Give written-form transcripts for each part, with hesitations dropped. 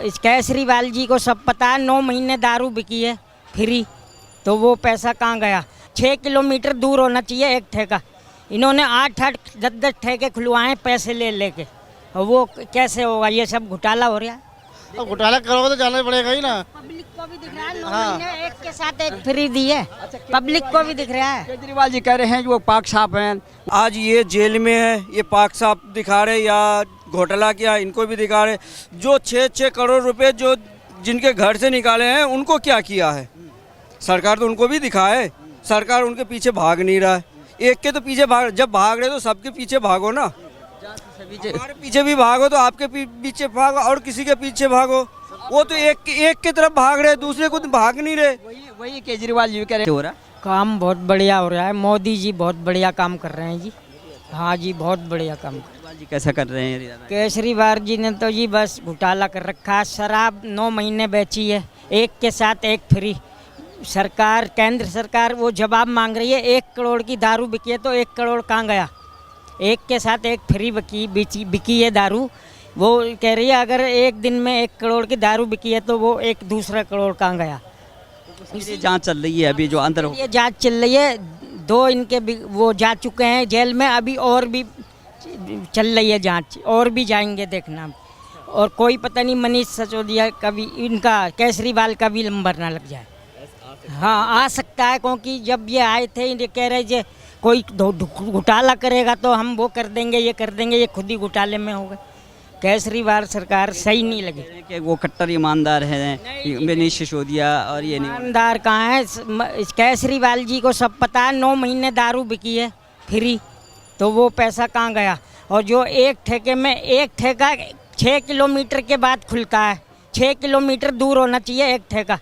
इस केजरीवाल जी को सब पता है, 9 महीने दारू बिकी है फ्री, तो वो पैसा कहाँ गया। 6 किलोमीटर दूर होना चाहिए एक ठेका, इन्होंने 8-8 10-10 ठेके खुलवाए पैसे ले लेके, और वो कैसे होगा। ये सब घोटाला हो रहा है। अब घोटाला करोगे तो जाना पड़ेगा ही ना। पब्लिक को भी दिख रहा है, 9 महीने एक के साथ एक फ्री दी है, पब्लिक को भी दिख रहा है। केजरीवाल जी कह रहे हैं कि वो पाक साफ हैं। आज ये जेल में है, ये पाक साफ दिखा रहे या घोटाला किया, इनको भी दिखा रहे। जो 6-6 करोड़ रुपए जो जिनके घर से निकाले हैं उनको क्या किया है सरकार, तो उनको भी दिखाए। सरकार उनके पीछे भाग नहीं रहा है। एक के तो पीछे भाग, जब भाग रहे तो सबके पीछे भागो ना। हमारे पीछे भी भागो तो आपके पीछे भागो और किसी के पीछे भागो। वो तो एक की तरफ भाग रहे, दूसरे को तो भाग नहीं रहे। वही केजरीवाल जी कह रहे हो रहा काम बहुत बढ़िया हो रहा है, मोदी जी बहुत बढ़िया काम कर रहे हैं जी। हाँ जी, बहुत बढ़िया काम कर केजरीवाल जी कैसा कर रहे हैं? केजरीवाल जी ने तो जी बस घोटाला कर रखा है। शराब 9 महीने बेची है, एक के साथ एक फ्री। सरकार, केंद्र सरकार वो जवाब मांग रही है, 1 करोड़ की दारू बिकी है तो 1 करोड़ कहाँ गया। एक के साथ एक फ्री बिकी है दारू। वो कह रही है अगर एक दिन में 1 करोड़ की दारू बिकी है तो वो एक दूसरा करोड़ कहाँ गया। इसलिए जांच चल रही है अभी जो अंदर ये जांच चल रही है। 2 इनके वो जा चुके हैं जेल में, अभी और भी चल रही है जांच, और भी जाएंगे देखना। और कोई पता नहीं मनीष सिसोदिया का भी, इनका केजरीवाल का भी नंबर ना लग जाए। हाँ, आ सकता है, क्योंकि जब ये आए थे ये कह रहे थे कोई घोटाला करेगा तो हम वो कर देंगे, ये कर देंगे। ये खुद ही घोटाले में हो गए। केजरीवाल सरकार सही नहीं लगी कि वो कट्टर ईमानदार हैं मनीष सिसोदिया, और ये नहीं ईमानदार कहाँ है। केजरीवाल जी को सब पता है, 9 महीने दारू बिकी है फ्री, तो वो पैसा कहाँ गया। और जो एक ठेके में, एक ठेका 6 किलोमीटर के बाद खुलता है, 6 किलोमीटर दूर होना चाहिए एक ठेका,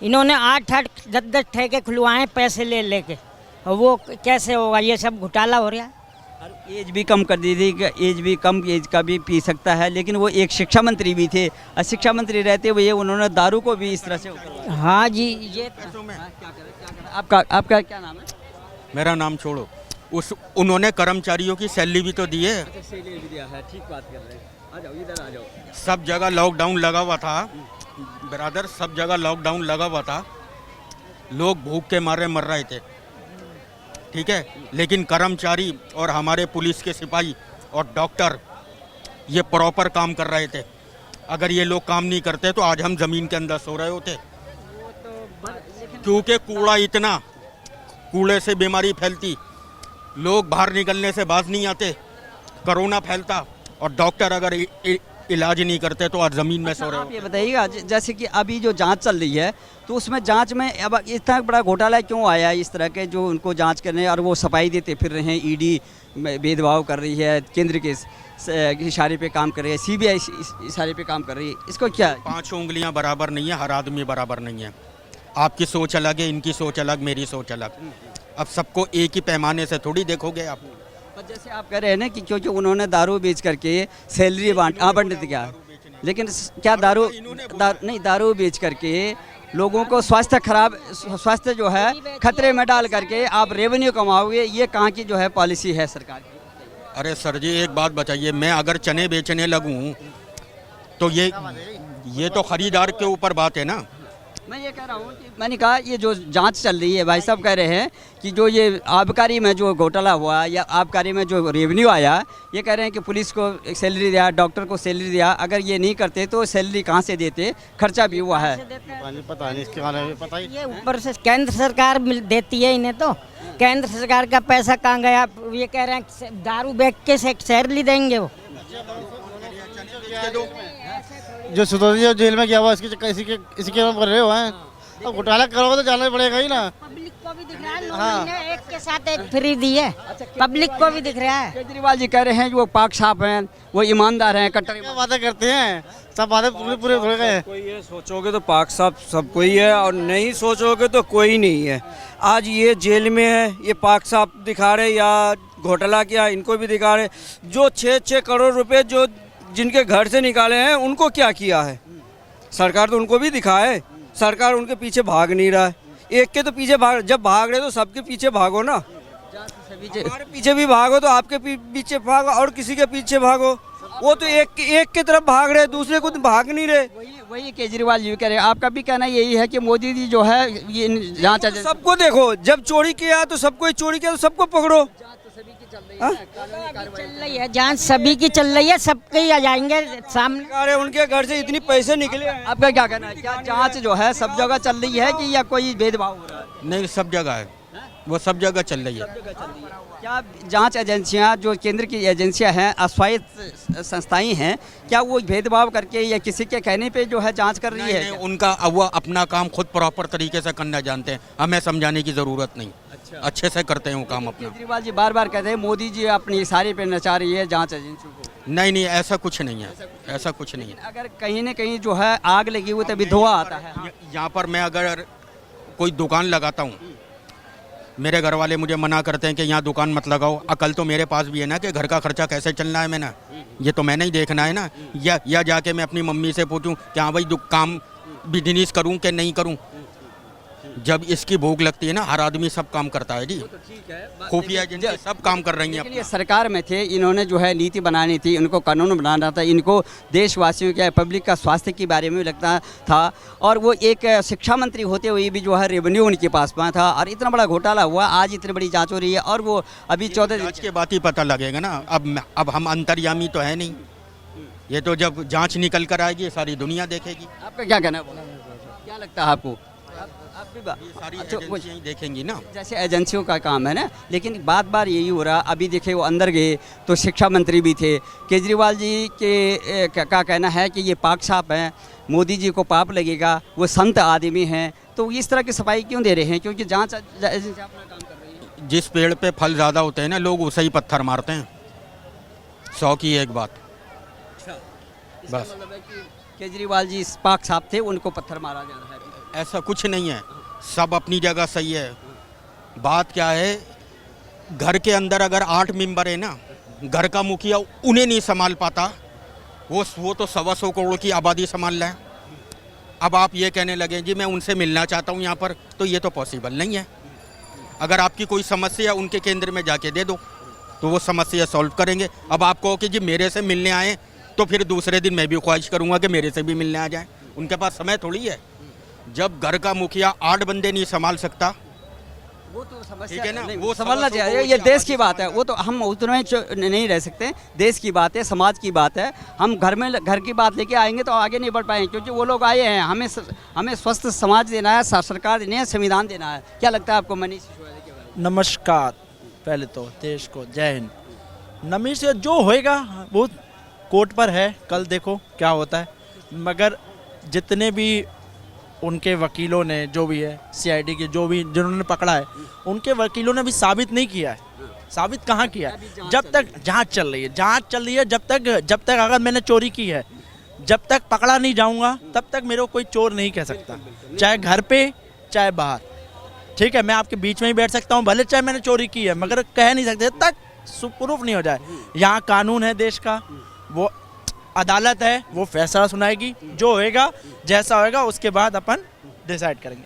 इन्होंने 8-8 10-10 ठेके खुलवाए पैसे ले लेके, और वो कैसे होगा। ये सब घोटाला हो रहा है। एज भी कम कर दी थी कि एज भी कम एज का भी पी सकता है, लेकिन वो एक शिक्षा मंत्री भी थे, और शिक्षा मंत्री रहते हुए उन्होंने दारू को भी इस तरह से। हाँ जी, ये आपका क्या नाम है? मेरा नाम छोड़ो, उन्होंने कर्मचारियों की सैलरी भी तो दी है। सैलरी भी दिया है, ठीक बात कर रहे हैं। आ जाओ, इधर आ जाओ। सब जगह लॉकडाउन लगा हुआ था ब्रदर, सब जगह लॉकडाउन लगा हुआ था, लोग भूख के मारे मर रहे थे, ठीक है। लेकिन कर्मचारी और हमारे पुलिस के सिपाही और डॉक्टर ये प्रॉपर काम कर रहे थे। अगर ये लोग काम नहीं करते तो आज हम ज़मीन के अंदर सो रहे होते, क्योंकि कूड़ा इतना, कूड़े से बीमारी फैलती, लोग बाहर निकलने से बाज नहीं आते, कोरोना फैलता, और डॉक्टर अगर इलाज नहीं करते तो आज ज़मीन में सो रहे आप होते। ये बताइएगा, जैसे कि अभी जो जांच चल रही है, तो उसमें जांच में अब इतना बड़ा घोटाला क्यों आया है? इस तरह के जो उनको जांच करने और वो सफाई देते फिर रहे हैं, ईडी भेदभाव कर रही है, केंद्र के इशारे पे काम कर रही है, सीबीआई इशारे पे काम कर रही है, इसको क्या? 5 उंगलियां बराबर नहीं है, हर आदमी बराबर नहीं है। आपकी सोच अलग है, इनकी सोच अलग, मेरी सोच अलग। अब सबको एक ही पैमाने से थोड़ी देखोगे आप। पर जैसे आप कह रहे हैं ना कि क्योंकि उन्होंने दारू बेच करके सैलरी आवंटित किया, लेकिन क्या दारू बेच करके लोगों को स्वास्थ्य जो है खतरे में डाल करके आप रेवेन्यू कमाओगे, ये कहाँ की जो है पॉलिसी है सरकार की? अरे सर जी, एक बात बताइए, मैं अगर चने बेचने लगूं तो ये तो खरीदार के ऊपर बात है ना। मैं ये कह रहा हूँ कि मैंने कहा ये जो जांच चल रही है, भाई साहब कह रहे हैं कि जो ये आबकारी में जो घोटाला हुआ या आबकारी में जो रेवेन्यू आया, ये कह रहे हैं कि पुलिस को एक सैलरी दिया, डॉक्टर को सैलरी दिया, अगर ये नहीं करते तो सैलरी कहाँ से देते, खर्चा भी हुआ है। पता नहीं इसके बारे में, पता ही। ये ऊपर से केंद्र सरकार देती है इन्हें, तो केंद्र सरकार का पैसा कहाँ गया। ये कह रहे हैं दारू बेच के सैलरी देंगे वो। जो सिसोदिया जेल में गया हुआ इसी के कर रहे हो हैं। अब घोटाला करोगे तो जाना पड़ेगा ही ना। पब्लिक को भी दिख रहा है, 9 महीने एक के साथ एक फ्री दी है, पब्लिक को भी दिख रहा है। केजरीवाल जी कह रहे हैं कि वो पाक साफ हैं, वो ईमानदार हैं, कट्टर क्या बातें करते हैं, सब बातें पूरे हो गए। कोई ये सोचोगे तो पाक साफ सब कोई है, और नहीं सोचोगे तो कोई नहीं है। आज ये जेल में है, ये पाक साफ दिखा रहे या घोटाला किया, इनको भी दिखा रहे। जो 6-6 करोड़ रुपए जो जिनके घर से निकाले हैं उनको क्या किया है सरकार, तो उनको भी दिखाए। सरकार उनके पीछे भाग नहीं रहा है। एक के तो पीछे भाग, जब भाग रहे तो सबके पीछे भागो ना। हमारे पीछे भी भागो तो आपके पीछे भागो और किसी के पीछे भागो। वो तो एक की तरफ भाग रहे, दूसरे को तो भाग नहीं रहे। वही केजरीवाल जी कह रहे हैं। आपका भी कहना यही है कि मोदी जी जो है ये जांच एजेंसी सबको देखो, जब चोरी किया तो सबको ही चोरी किया, तो सबको पकड़ो। चल रही है जांच, सभी की चल रही है, सबके ही आ जाएंगे सामने। अरे उनके घर से इतनी पैसे निकले हैं। आपका क्या कहना है? क्या जांच जो है सब जगह चल रही है कि या कोई भेदभाव हो रहा है? नहीं, सब जगह है, वो सब जगह चल रही है। क्या जांच एजेंसियां जो केंद्र की एजेंसियां हैं, स्वायत्त संस्थाएं हैं, क्या वो भेदभाव करके या किसी के कहने पे जो है जांच कर रही है? नहीं, उनका वो अपना काम खुद प्रॉपर तरीके से करना जानते हैं, हमें समझाने की ज़रूरत नहीं। अच्छे से करते हैं वो काम अपना। केजरीवाल जी बार बार कहते हैं मोदी जी अपनी इशारे पे नचा रही है जांच एजेंसियों को। नहीं, ऐसा कुछ नहीं है, ऐसा कुछ नहीं है। अगर कहीं ना कहीं जो है आग लगी हुई तभी धुआं आता है। यहाँ पर मैं अगर कोई दुकान लगाता हूँ, मेरे घर वाले मुझे मना करते हैं कि यहाँ दुकान मत लगाओ। अकल तो मेरे पास भी है ना कि घर का खर्चा कैसे चलना है मैंने, ये तो मैंने ही देखना है ना। या जाके मैं अपनी मम्मी से पूछूं कि हाँ भाई काम बिजनेस करूं कि नहीं करूं। जब इसकी भूख लगती है ना, हर आदमी सब काम करता है जी। खुफिया एजेंसी सब काम कर रही हैं। लेकिन ये सरकार में थे, इन्होंने जो है नीति बनानी थी, इनको कानून बनाना था, इनको देशवासियों के पब्लिक का स्वास्थ्य के बारे में लगता था। और वो एक शिक्षा मंत्री होते हुए भी जो है रेवेन्यू उनके पास में था और इतना बड़ा घोटाला हुआ। आज इतनी बड़ी जांच हो रही है और वो अभी 14 जांच के बाद ही पता लगेगा ना। अब हम अंतर्यामी तो है नहीं, ये तो जब जांच निकल कर आएगी सारी दुनिया देखेगी। आपका क्या कहना है? क्या लगता है आपको? ये सारी एजेंसियां ही देखेंगी ना। जैसे एजेंसियों का काम है ना, लेकिन बार बार यही हो रहा। अभी देखिए वो अंदर गए तो शिक्षा मंत्री भी थे। केजरीवाल जी के का कहना है कि ये पाक साफ हैं, मोदी जी को पाप लगेगा, वो संत आदमी हैं। तो इस तरह की सफाई क्यों दे रहे हैं? क्योंकि जांच एजेंसियां अपना काम कर रही है। जिस पेड़ पे फल ज़्यादा होते हैं ना, लोग उसे ही पत्थर मारते हैं। 100 की एक बात बस। केजरीवाल जी पाक साफ थे, उनको पत्थर मारा जा रहा है। ऐसा कुछ नहीं है, सब अपनी जगह सही है। बात क्या है, घर के अंदर अगर 8 मेंबर है ना, घर का मुखिया उन्हें नहीं संभाल पाता, वो तो 125 करोड़ की आबादी संभाल रहा है। अब आप ये कहने लगे जी मैं उनसे मिलना चाहता हूँ यहाँ पर, तो ये तो पॉसिबल नहीं है। अगर आपकी कोई समस्या उनके केंद्र में जाके दे दो तो वो समस्या सॉल्व करेंगे। अब आप कहो कि जी मेरे से मिलने आए, तो फिर दूसरे दिन मैं भी ख्वाहिश करूँगा कि मेरे से भी मिलने आ जाए। उनके पास समय थोड़ी है। जब घर का मुखिया 8 बंदे नहीं संभाल सकता, वो तो समस्या ठीक है ना, नहीं, वो संभालना समस्या चाहिए। को ये क्या देश की बात है, वो तो हम उतने नहीं रह सकते। देश की बात है, समाज की बात है। हम घर की बात लेके आएंगे तो आगे नहीं बढ़ पाएंगे, क्योंकि वो लोग आए हैं। हमें स्वस्थ समाज देना है, सरकार देनी है, संविधान देना है। क्या लगता है आपको मनीष सिसोदिया के बारे में? नमस्कार। पहले तो देश को जय हिंद। मनीष जो होएगा वो कोर्ट पर है, कल देखो क्या होता है। मगर जितने भी उनके वकीलों ने, जो भी है सीआईडी के जो भी जिन्होंने पकड़ा है, उनके वकीलों ने भी साबित नहीं किया है। साबित कहाँ किया है? जब तक जांच चल रही है, जब तक अगर मैंने चोरी की है, जब तक पकड़ा नहीं जाऊंगा तब तक मेरे को कोई चोर नहीं कह सकता, चाहे घर पे चाहे बाहर। ठीक है, मैं आपके बीच में ही बैठ सकता हूँ, भले चाहे मैंने चोरी की है, मगर कह नहीं सकते जब तक प्रूफ नहीं हो जाए। यहाँ कानून है देश का, वो अदालत है, वो फैसला सुनाएगी। जो होएगा, जैसा होएगा, उसके बाद अपन डिसाइड करेंगे।